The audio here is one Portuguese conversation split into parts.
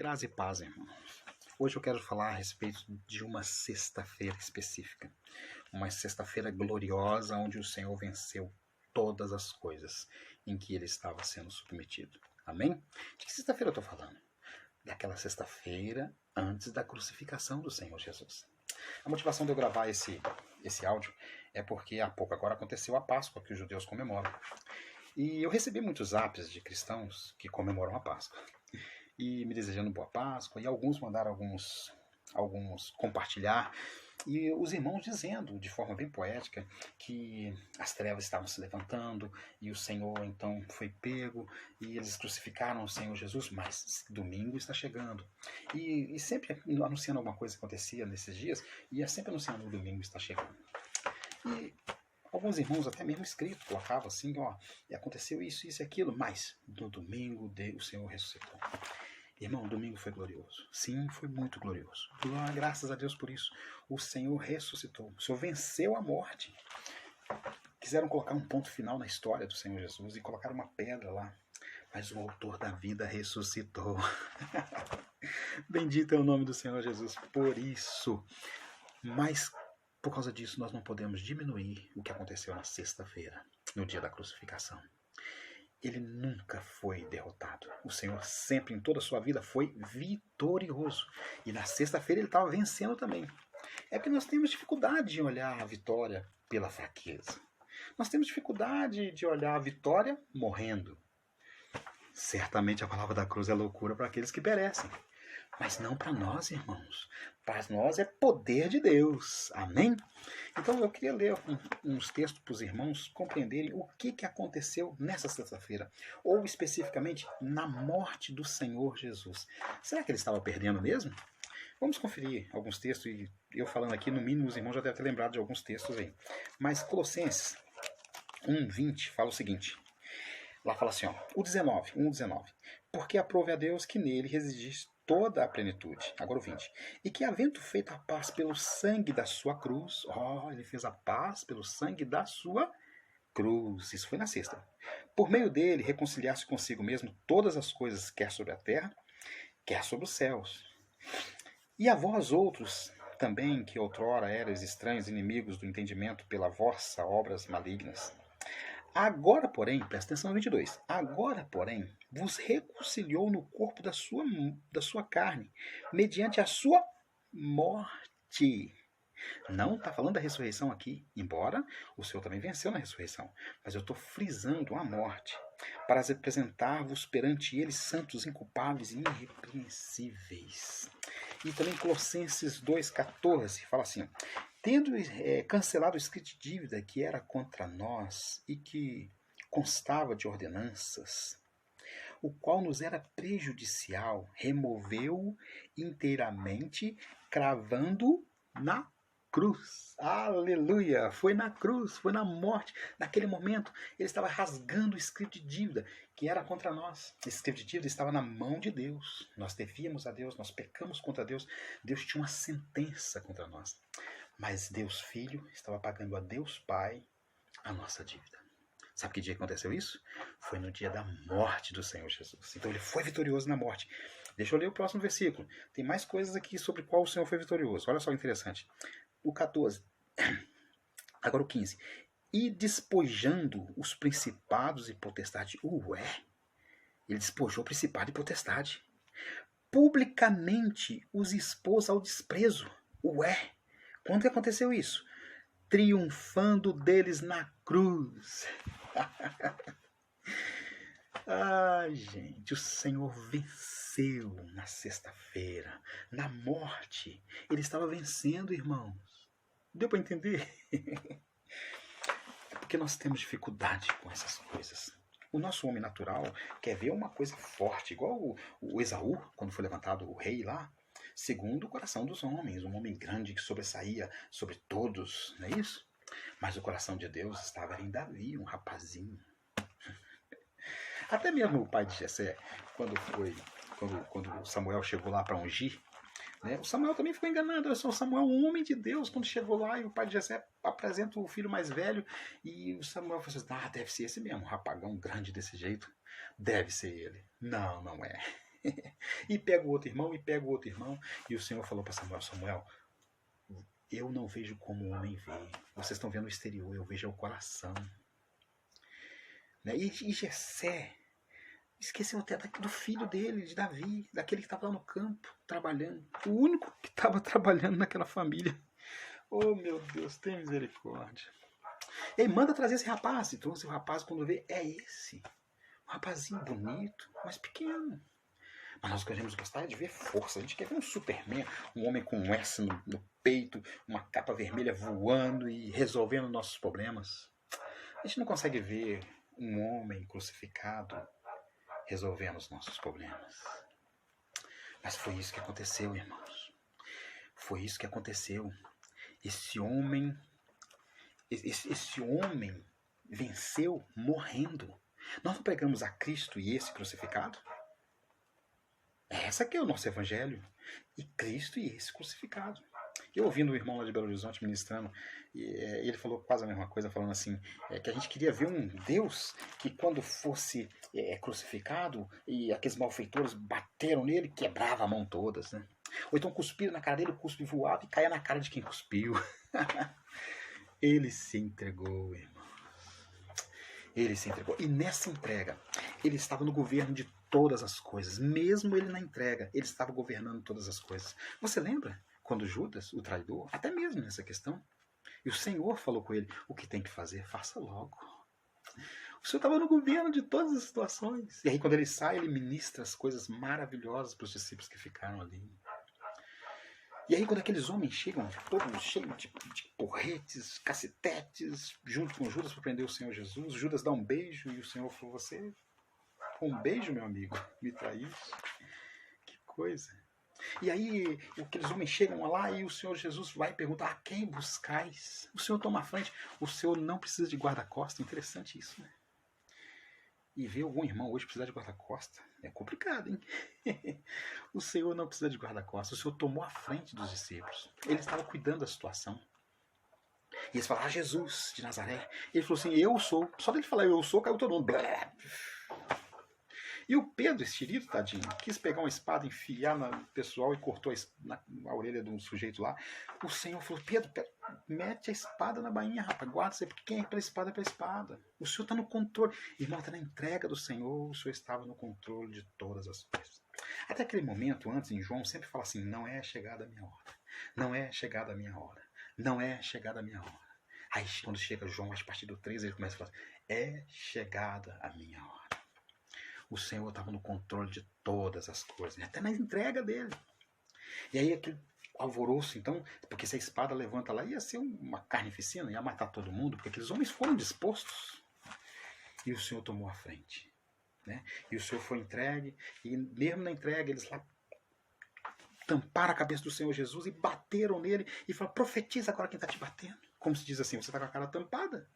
Graça e paz, irmãos. Hoje eu quero falar a respeito de uma sexta-feira específica. Uma sexta-feira gloriosa onde o Senhor venceu todas as coisas em que ele estava sendo submetido. Amém? De que sexta-feira eu estou falando? Daquela sexta-feira antes da crucificação do Senhor Jesus. A motivação de eu gravar esse áudio é porque há pouco agora aconteceu a Páscoa que os judeus comemoram. E eu recebi muitos zaps de cristãos que comemoram a Páscoa. E me desejando boa Páscoa, e alguns mandaram alguns compartilhar, e os irmãos dizendo de forma bem poética que as trevas estavam se levantando e o Senhor então foi pego e eles crucificaram o Senhor Jesus, mas domingo está chegando. E sempre anunciando alguma coisa que acontecia nesses dias, ia sempre anunciando o domingo está chegando. E alguns irmãos até mesmo escrito colocavam assim, ó, e aconteceu isso e aquilo, mas no domingo o Senhor ressuscitou. Irmão, domingo foi glorioso. Sim, foi muito glorioso. Graças a Deus por isso. O Senhor ressuscitou. O Senhor venceu a morte. Quiseram colocar um ponto final na história do Senhor Jesus e colocaram uma pedra lá. Mas o autor da vida ressuscitou. Bendito é o nome do Senhor Jesus por isso. Mas por causa disso nós não podemos diminuir o que aconteceu na sexta-feira, no dia da crucificação. Ele nunca foi derrotado. O Senhor sempre, em toda a sua vida, foi vitorioso. E na sexta-feira ele estava vencendo também. É porque nós temos dificuldade de olhar a vitória pela fraqueza. Nós temos dificuldade de olhar a vitória morrendo. Certamente a palavra da cruz é loucura para aqueles que perecem. Mas não para nós, irmãos. Para nós é poder de Deus. Amém? Então eu queria ler uns textos para os irmãos compreenderem o que aconteceu nessa sexta-feira. Ou especificamente na morte do Senhor Jesus. Será que ele estava perdendo mesmo? Vamos conferir alguns textos. E eu falando aqui, no mínimo os irmãos já devem ter lembrado de alguns textos aí. Mas Colossenses 1:20 fala o seguinte. Lá fala assim, ó, o 1:19. Porque aprove a Deus que nele residisse toda a plenitude. Agora o 20. E que, havendo feito a paz pelo sangue da sua cruz, ele fez a paz pelo sangue da sua cruz. Isso foi na sexta. Por meio dele, reconciliar-se consigo mesmo todas as coisas, quer sobre a terra, quer sobre os céus. E a vós outros também, que outrora erais estranhos, inimigos do entendimento pela vossa obras malignas. Agora, porém, presta atenção no 22. Agora, porém, vos reconciliou no corpo da sua carne, mediante a sua morte. Não está falando da ressurreição aqui, embora o Senhor também venceu na ressurreição. Mas eu estou frisando a morte, para apresentar-vos perante ele santos, inculpáveis e irrepreensíveis. E também Colossenses 2:14 fala assim, tendo cancelado o escrito de dívida que era contra nós e que constava de ordenanças, o qual nos era prejudicial, removeu inteiramente, cravando na cruz. Aleluia! Foi na cruz, foi na morte. Naquele momento, ele estava rasgando o escrito de dívida que era contra nós. Esse escrito de dívida estava na mão de Deus. Nós devíamos a Deus, nós pecamos contra Deus. Deus tinha uma sentença contra nós. Mas Deus Filho estava pagando a Deus Pai a nossa dívida. Sabe que dia aconteceu isso? Foi no dia da morte do Senhor Jesus. Então ele foi vitorioso na morte. Deixa eu ler o próximo versículo. Tem mais coisas aqui sobre qual o Senhor foi vitorioso. Olha só que interessante. O 14. Agora o 15. E despojando os principados e potestades. Ele despojou o principado e potestade. Publicamente os expôs ao desprezo. Quando que aconteceu isso? Triunfando deles na cruz. Gente, o Senhor venceu na sexta-feira, na morte. Ele estava vencendo, irmãos. Deu para entender? É porque nós temos dificuldade com essas coisas. O nosso homem natural quer ver uma coisa forte, igual o Esaú, quando foi levantado o rei lá, segundo o coração dos homens, um homem grande que sobressaía sobre todos, não é isso? Mas o coração de Deus estava em Davi, um rapazinho. Até mesmo o pai de Jessé, quando Samuel chegou lá para ungir, né, o Samuel também ficou enganado. Olha só, o Samuel, um homem de Deus, quando chegou lá e o pai de Jessé apresenta o filho mais velho, e o Samuel falou assim, deve ser esse mesmo, um rapagão grande desse jeito, deve ser ele. Não, não é. E pega o outro irmão, e pega o outro irmão. E o Senhor falou para Samuel, Samuel, eu não vejo como o homem vê. Vocês estão vendo o exterior, eu vejo o coração. Né? E Jessé esqueceu até do filho dele, de Davi, daquele que estava lá no campo, trabalhando. O único que estava trabalhando naquela família. Oh, meu Deus, tem misericórdia. E aí manda trazer esse rapaz. E trouxe o rapaz, quando vê, é esse. Um rapazinho bonito, mas pequeno. Mas nós queremos gostar de ver força. A gente quer ver um Superman, um homem com um S no peito, uma capa vermelha voando e resolvendo nossos problemas. A gente não consegue ver um homem crucificado resolvendo os nossos problemas. Mas foi isso que aconteceu, irmãos. Foi isso que aconteceu. Esse homem venceu morrendo. Nós não pregamos a Cristo e esse crucificado? Essa aqui é o nosso evangelho. E Cristo e esse crucificado. Eu ouvindo o irmão lá de Belo Horizonte ministrando, ele falou quase a mesma coisa, falando assim, que a gente queria ver um Deus que quando fosse crucificado e aqueles malfeitores bateram nele, quebrava a mão todas, né? Ou então cuspiram na cara dele, o cuspe voava e caía na cara de quem cuspiu. Ele se entregou, irmão. Ele se entregou. E nessa entrega, ele estava no governo de todas as coisas. Mesmo ele na entrega, ele estava governando todas as coisas. Você lembra quando Judas, o traidor, até mesmo nessa questão, e o Senhor falou com ele, o que tem que fazer, faça logo. O Senhor estava no governo de todas as situações. E aí quando ele sai, ele ministra as coisas maravilhosas para os discípulos que ficaram ali. E aí quando aqueles homens chegam, todos cheios de porretes, cacetetes, junto com Judas para prender o Senhor Jesus, Judas dá um beijo e o Senhor falou, você, com um beijo, meu amigo, me traís? Que coisa. E aí aqueles homens chegam lá e o Senhor Jesus vai perguntar, a quem buscais? O Senhor toma a frente, o Senhor não precisa de guarda-costas, interessante isso, né? E ver algum irmão hoje precisar de guarda-costas é complicado, hein? O Senhor não precisa de guarda-costas. O Senhor tomou a frente dos discípulos. Ele estava cuidando da situação. E eles falaram, Jesus de Nazaré. Ele falou assim, eu sou. Só dele falar eu sou, caiu todo mundo. E o Pedro, esse querido, tadinho, quis pegar uma espada, enfiar no pessoal e cortou a orelha de um sujeito lá. O Senhor falou, Pedro, mete a espada na bainha, rapaz, guarda-se, porque quem é para a espada é para a espada. O Senhor está no controle. Irmão, está na entrega do Senhor, o Senhor estava no controle de todas as coisas. Até aquele momento, antes, em João, sempre fala assim, não é chegada a minha hora. Não é chegada a minha hora. Não é chegada a minha hora. Aí, quando chega João, a partir do 13, ele começa a falar assim, é chegada a minha hora. O Senhor estava no controle de todas as coisas, né? Até na entrega dele. E aí aquele alvoroço, então, porque se a espada levanta lá, ia ser uma carnificina, ia matar todo mundo, porque aqueles homens foram dispostos. E o Senhor tomou a frente. Né? E o Senhor foi entregue, e mesmo na entrega, eles lá tamparam a cabeça do Senhor Jesus e bateram nele, e falaram, profetiza agora quem está te batendo. Como se diz assim, você está com a cara tampada.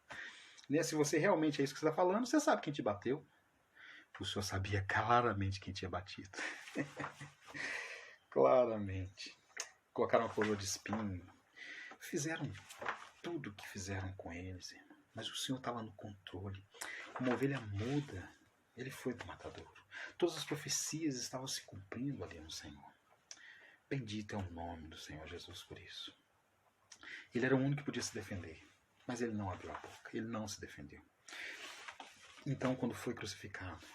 Né? Se você realmente é isso que você está falando, você sabe quem te bateu. O Senhor sabia claramente quem tinha batido. Claramente. Colocaram uma coroa de espinho. Fizeram tudo o que fizeram com eles, irmão. Mas o Senhor estava no controle. Uma ovelha muda, ele foi do matadouro. Todas as profecias estavam se cumprindo ali no Senhor. Bendito é o nome do Senhor Jesus por isso. Ele era o único que podia se defender. Mas ele não abriu a boca. Ele não se defendeu. Então, quando foi crucificado,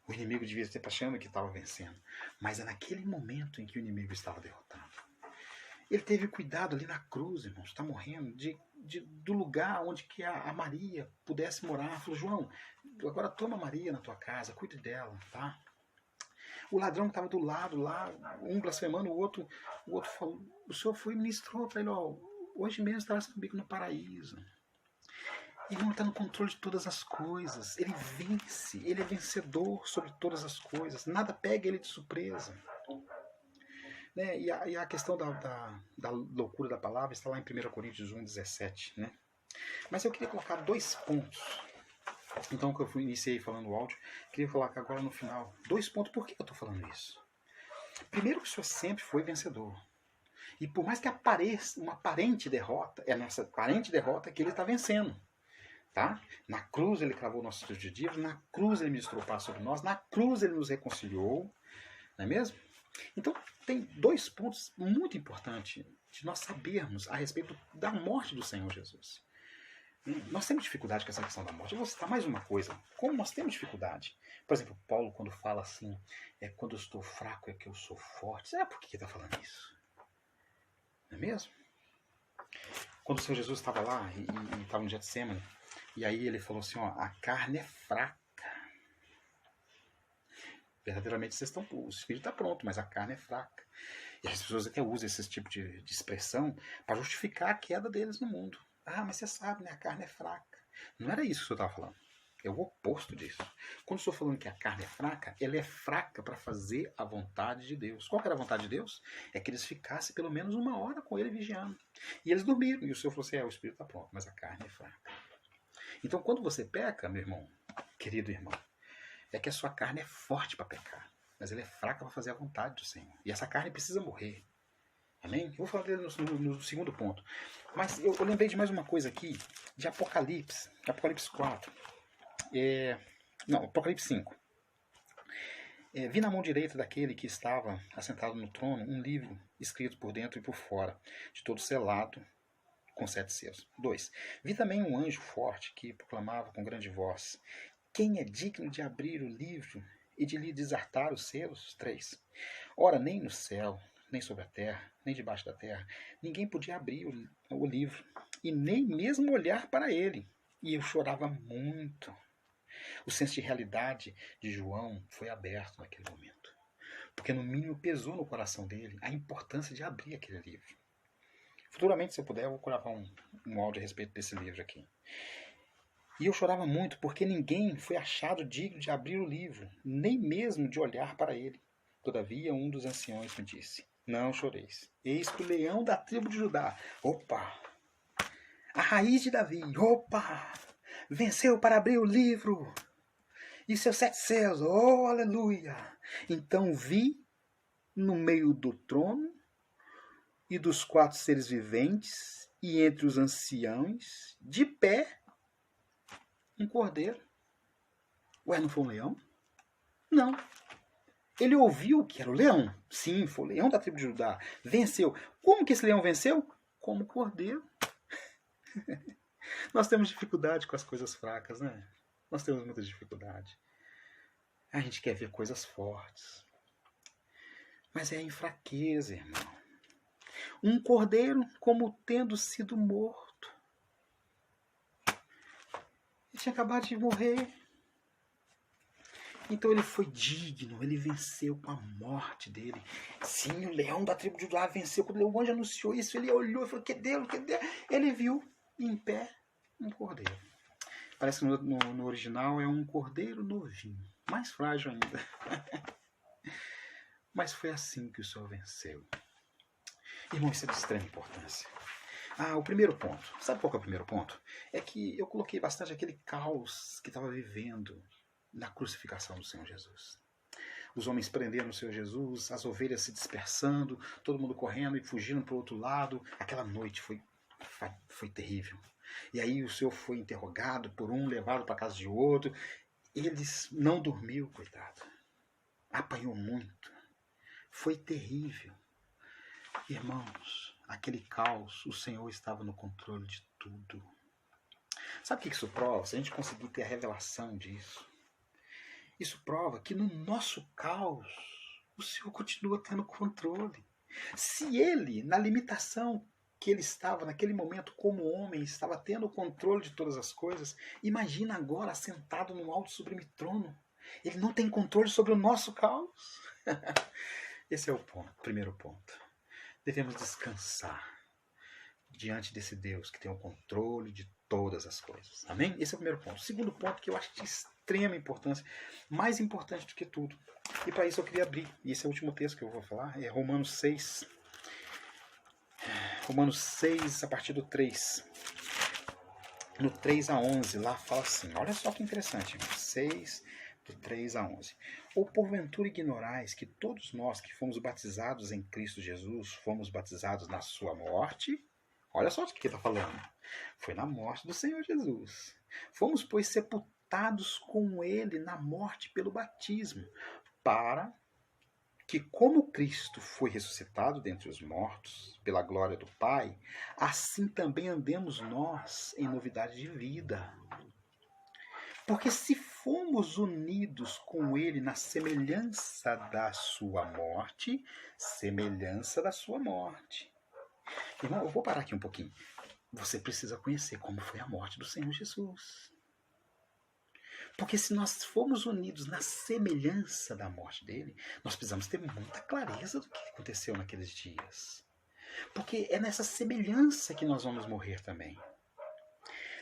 o inimigo devia estar achando que estava vencendo. Mas é naquele momento em que o inimigo estava derrotado. Ele teve cuidado ali na cruz, irmãos, está morrendo, do lugar onde que a Maria pudesse morar. Falou, João, agora toma Maria na tua casa, cuide dela, tá? O ladrão que estava do lado lá, um blasfemando, o outro falou, o Senhor foi e ministrou para ele, ó, hoje mesmo estarás comigo no paraíso. Ele não está no controle de todas as coisas. Ele vence. Ele é vencedor sobre todas as coisas. Nada pega ele de surpresa. Né? E a questão da loucura da palavra está lá em 1 Coríntios 1,17. Né? Mas eu queria colocar 2 pontos. Então, que eu iniciei falando o áudio, queria colocar agora no final 2 pontos. Por que eu estou falando isso? Primeiro, que o Senhor sempre foi vencedor. E por mais que apareça uma aparente derrota, é nessa aparente derrota que ele está vencendo. Tá? Na cruz ele cravou nossos dívidas, na cruz ele ministrou paz sobre nós, na cruz ele nos reconciliou, Não é mesmo? Então, tem dois pontos muito importantes de nós sabermos a respeito da morte do Senhor Jesus. Nós temos dificuldade com essa questão da morte. Eu vou citar mais uma coisa. Como nós temos dificuldade? Por exemplo, Paulo, quando fala assim, quando eu estou fraco é que eu sou forte. Sabe por que ele está falando isso? Não é mesmo? Quando o Senhor Jesus estava lá e estava no Getsemane, e aí ele falou assim, ó, a carne é fraca. Verdadeiramente o espírito está pronto, mas a carne é fraca. E as pessoas até usam esse tipo de expressão para justificar a queda deles no mundo. Ah, mas você sabe, né? A carne é fraca. Não era isso que eu estava falando. É o oposto disso. Quando eu estou falando que a carne é fraca, ela é fraca para fazer a vontade de Deus. Qual que era a vontade de Deus? É que eles ficassem pelo menos 1 hora com ele vigiando. E eles dormiram. E o Senhor falou assim, o espírito está pronto, mas a carne é fraca. Então, quando você peca, meu irmão, querido irmão, é que a sua carne é forte para pecar, mas ela é fraca para fazer a vontade do Senhor. E essa carne precisa morrer. Amém? Eu vou falar dele no segundo ponto. Mas eu lembrei de mais uma coisa aqui, de Apocalipse. Apocalipse 4. Apocalipse 5. Vi na mão direita daquele que estava assentado no trono um livro escrito por dentro e por fora, de todo selado, com 7 selos. 2. Vi também um anjo forte que proclamava com grande voz: quem é digno de abrir o livro e de lhe desatar os selos? 3. Ora, nem no céu, nem sobre a terra, nem debaixo da terra, ninguém podia abrir o livro, e nem mesmo olhar para ele. E eu chorava muito. O senso de realidade de João foi aberto naquele momento, porque no mínimo pesou no coração dele a importância de abrir aquele livro. Futuramente, se eu puder, eu vou gravar um áudio a respeito desse livro aqui. E eu chorava muito, porque ninguém foi achado digno de abrir o livro, nem mesmo de olhar para ele. Todavia, um dos anciões me disse: não choreis. Eis que o leão da tribo de Judá, opa! A raiz de Davi, opa! Venceu para abrir o livro. E seus 7 selos, oh, aleluia! Então vi no meio do trono e dos 4 seres viventes e entre os anciãos, de pé, um cordeiro. Ué, não foi um leão? Não. Ele ouviu que era o leão. Sim, foi o leão da tribo de Judá. Venceu. Como que esse leão venceu? Como cordeiro. Nós temos dificuldade com as coisas fracas, né? Nós temos muita dificuldade. A gente quer ver coisas fortes. Mas é em fraqueza, irmão. Um cordeiro como tendo sido morto. Ele tinha acabado de morrer. Então ele foi digno, ele venceu com a morte dele. Sim, o leão da tribo de Judá venceu. Quando o anjo anunciou isso, ele olhou e falou: que Deus, que Deus. Ele viu em pé um cordeiro. Parece que no original é um cordeiro novinho, mais frágil ainda. Mas foi assim que o Senhor venceu. Irmão, isso é de extrema importância. O primeiro ponto. Sabe qual que é o primeiro ponto? É que eu coloquei bastante aquele caos que estava vivendo na crucificação do Senhor Jesus. Os homens prendendo o Senhor Jesus, as ovelhas se dispersando, todo mundo correndo e fugindo para o outro lado. Aquela noite foi terrível. E aí o Senhor foi interrogado por um, levado para a casa de outro. Eles não dormiu, coitado. Apanhou muito. Foi terrível. Irmãos, aquele caos, o Senhor estava no controle de tudo. Sabe o que isso prova? Se a gente conseguir ter a revelação disso, isso prova que no nosso caos, o Senhor continua tendo controle. Se Ele, na limitação que Ele estava naquele momento como homem, estava tendo o controle de todas as coisas, imagina agora sentado no alto sublime trono. Ele não tem controle sobre o nosso caos. Esse é o ponto, primeiro ponto. Devemos descansar diante desse Deus que tem o controle de todas as coisas. Amém? Esse é o primeiro ponto. O segundo ponto que eu acho de extrema importância, mais importante do que tudo. E para isso eu queria abrir, e esse é o último texto que eu vou falar, é Romanos 6. Romanos 6, a partir do 3. No 3 a 11, lá fala assim, olha só que interessante, 6, do 3 a 11. Ou porventura ignorais que todos nós que fomos batizados em Cristo Jesus, fomos batizados na sua morte? Olha só o que ele está falando. Foi na morte do Senhor Jesus. Fomos, pois, sepultados com Ele na morte pelo batismo, para que como Cristo foi ressuscitado dentre os mortos, pela glória do Pai, assim também andemos nós em novidade de vida. Porque se fomos unidos com ele na semelhança da sua morte, semelhança da sua morte. Irmão, eu vou parar aqui um pouquinho. Você precisa conhecer como foi a morte do Senhor Jesus. Porque se nós formos unidos na semelhança da morte dele, nós precisamos ter muita clareza do que aconteceu naqueles dias. Porque é nessa semelhança que nós vamos morrer também.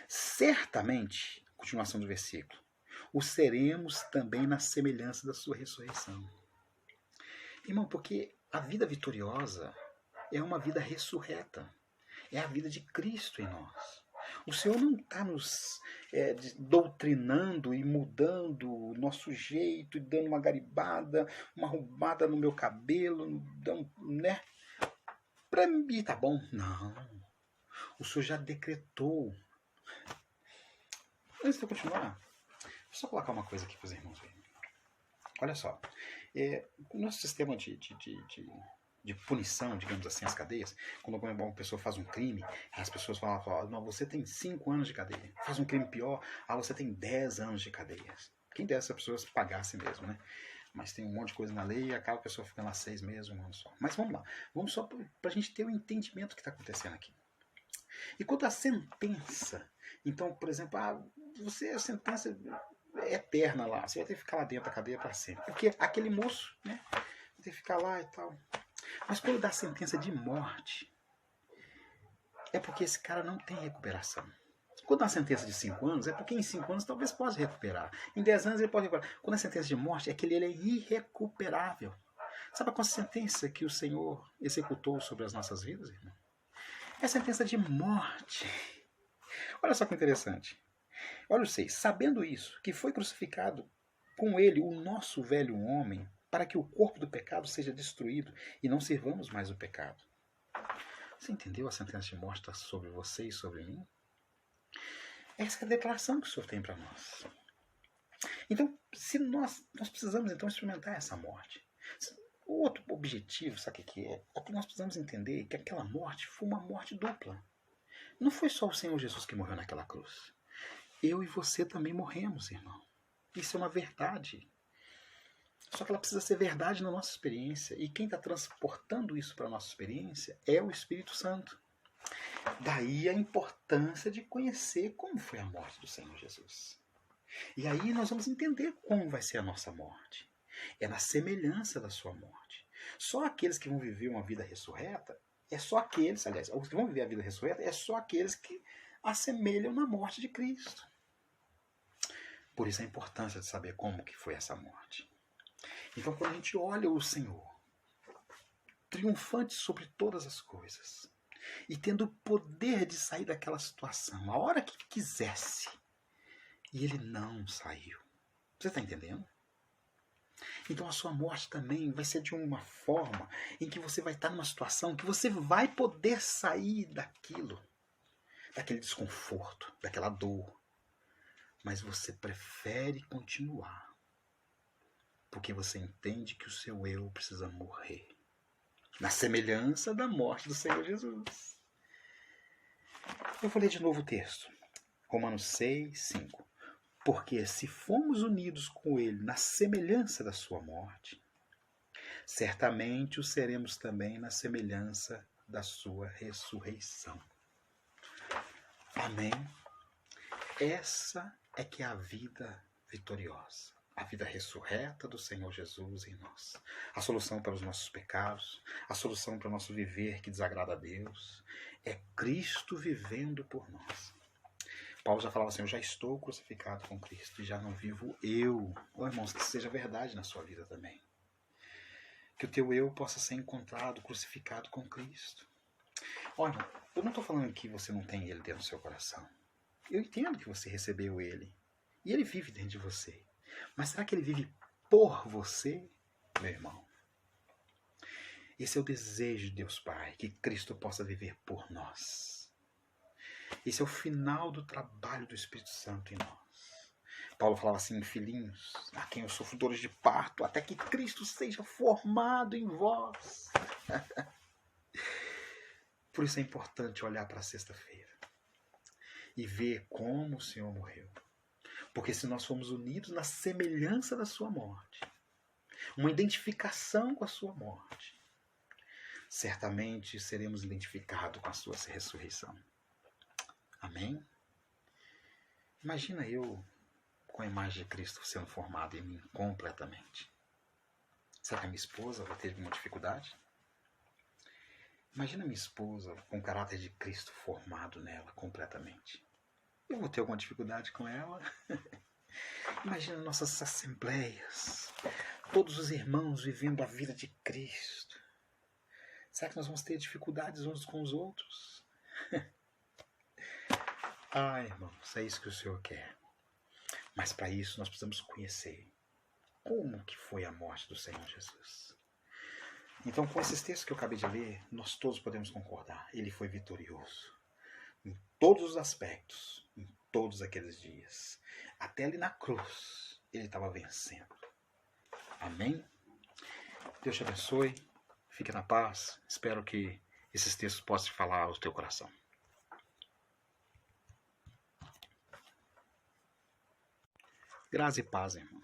Certamente, continuação do versículo, o seremos também na semelhança da sua ressurreição. Irmão, porque a vida vitoriosa é uma vida ressurreta. É a vida de Cristo em nós. O Senhor não está nos doutrinando e mudando o nosso jeito, e dando uma garibada, uma roubada no meu cabelo, né? Para mim tá bom. Não. O Senhor já decretou. Antes de eu continuar, deixa eu só colocar uma coisa aqui para os irmãos verem. Olha só. O nosso sistema de punição, digamos assim, as cadeias, quando uma pessoa faz um crime, as pessoas falam, não, você tem 5 anos de cadeia. Faz um crime pior, você tem 10 anos de cadeia. Quem desse as pessoas pagassem mesmo, né? Mas tem um monte de coisa na lei e acaba a pessoa ficando lá 6 meses, 1 ano só. Mas vamos lá, vamos só para a gente ter o entendimento do que está acontecendo aqui. E quanto à sentença, então, por exemplo, a sentença é eterna lá, você vai ter que ficar lá dentro da cadeia para sempre. Porque aquele moço, né, vai ter que ficar lá e tal. Mas quando dá sentença de morte, é porque esse cara não tem recuperação. Quando dá sentença de 5 anos, é porque em 5 anos talvez possa recuperar. Em 10 anos ele pode recuperar. Quando é sentença de morte, é que ele é irrecuperável. Sabe qual a sentença que o Senhor executou sobre as nossas vidas, irmão? É a sentença de morte. Olha só que interessante. Olha o 6. Sabendo isso, que foi crucificado com ele o nosso velho homem, para que o corpo do pecado seja destruído e não sirvamos mais o pecado. Você entendeu a sentença de morte está sobre você e sobre mim? Essa é a declaração que o Senhor tem para nós. Então, se nós precisamos então experimentar essa morte. O outro objetivo, sabe o que é? É que nós precisamos entender que aquela morte foi uma morte dupla. Não foi só o Senhor Jesus que morreu naquela cruz. Eu e você também morremos, irmão. Isso é uma verdade. Só que ela precisa ser verdade na nossa experiência. E quem está transportando isso para a nossa experiência é o Espírito Santo. Daí a importância de conhecer como foi a morte do Senhor Jesus. E aí nós vamos entender como vai ser a nossa morte. É na semelhança da sua morte. Só aqueles que vão viver uma vida ressurreta, os que vão viver a vida ressurreta, é só aqueles que assemelham na morte de Cristo. Por isso a importância de saber como que foi essa morte. Então, quando a gente olha o Senhor, triunfante sobre todas as coisas, e tendo o poder de sair daquela situação, a hora que quisesse, e ele não saiu. Você está entendendo? Então a sua morte também vai ser de uma forma em que você vai estar numa situação que você vai poder sair daquilo, daquele desconforto, daquela dor. Mas você prefere continuar. Porque você entende que o seu eu precisa morrer. Na semelhança da morte do Senhor Jesus. Eu vou ler de novo o texto. Romanos 6, 5. Porque se fomos unidos com ele na semelhança da sua morte, certamente o seremos também na semelhança da sua ressurreição. Amém? Essa é que é a vida vitoriosa. A vida ressurreta do Senhor Jesus em nós. A solução para os nossos pecados, a solução para o nosso viver que desagrada a Deus, é Cristo vivendo por nós. Paulo já falava assim, eu já estou crucificado com Cristo e já não vivo eu. Irmãos, que isso seja verdade na sua vida também. Que o teu eu possa ser encontrado crucificado com Cristo. Olha, eu não estou falando que você não tem ele dentro do seu coração. Eu entendo que você recebeu ele. E ele vive dentro de você. Mas será que ele vive por você, meu irmão? Esse é o desejo de Deus Pai, que Cristo possa viver por nós. Esse é o final do trabalho do Espírito Santo em nós. Paulo falava assim: filhinhos, a quem eu sofro dores de parto, até que Cristo seja formado em vós. Por isso é importante olhar para a sexta-feira e ver como o Senhor morreu. Porque se nós formos unidos na semelhança da sua morte, uma identificação com a sua morte, certamente seremos identificados com a sua ressurreição. Amém? Imagina eu com a imagem de Cristo sendo formada em mim completamente. Será que a minha esposa vai ter alguma dificuldade? Imagina minha esposa com o caráter de Cristo formado nela completamente. Eu vou ter alguma dificuldade com ela? Imagina nossas assembleias, todos os irmãos vivendo a vida de Cristo. Será que nós vamos ter dificuldades uns com os outros? Irmãos, é isso que o Senhor quer. Mas para isso nós precisamos conhecer como que foi a morte do Senhor Jesus. Então, com esses textos que eu acabei de ler, nós todos podemos concordar. Ele foi vitorioso em todos os aspectos, em todos aqueles dias. Até ali na cruz, ele estava vencendo. Amém? Deus te abençoe. Fique na paz. Espero que esses textos possam falar ao teu coração. Graça e paz, irmão.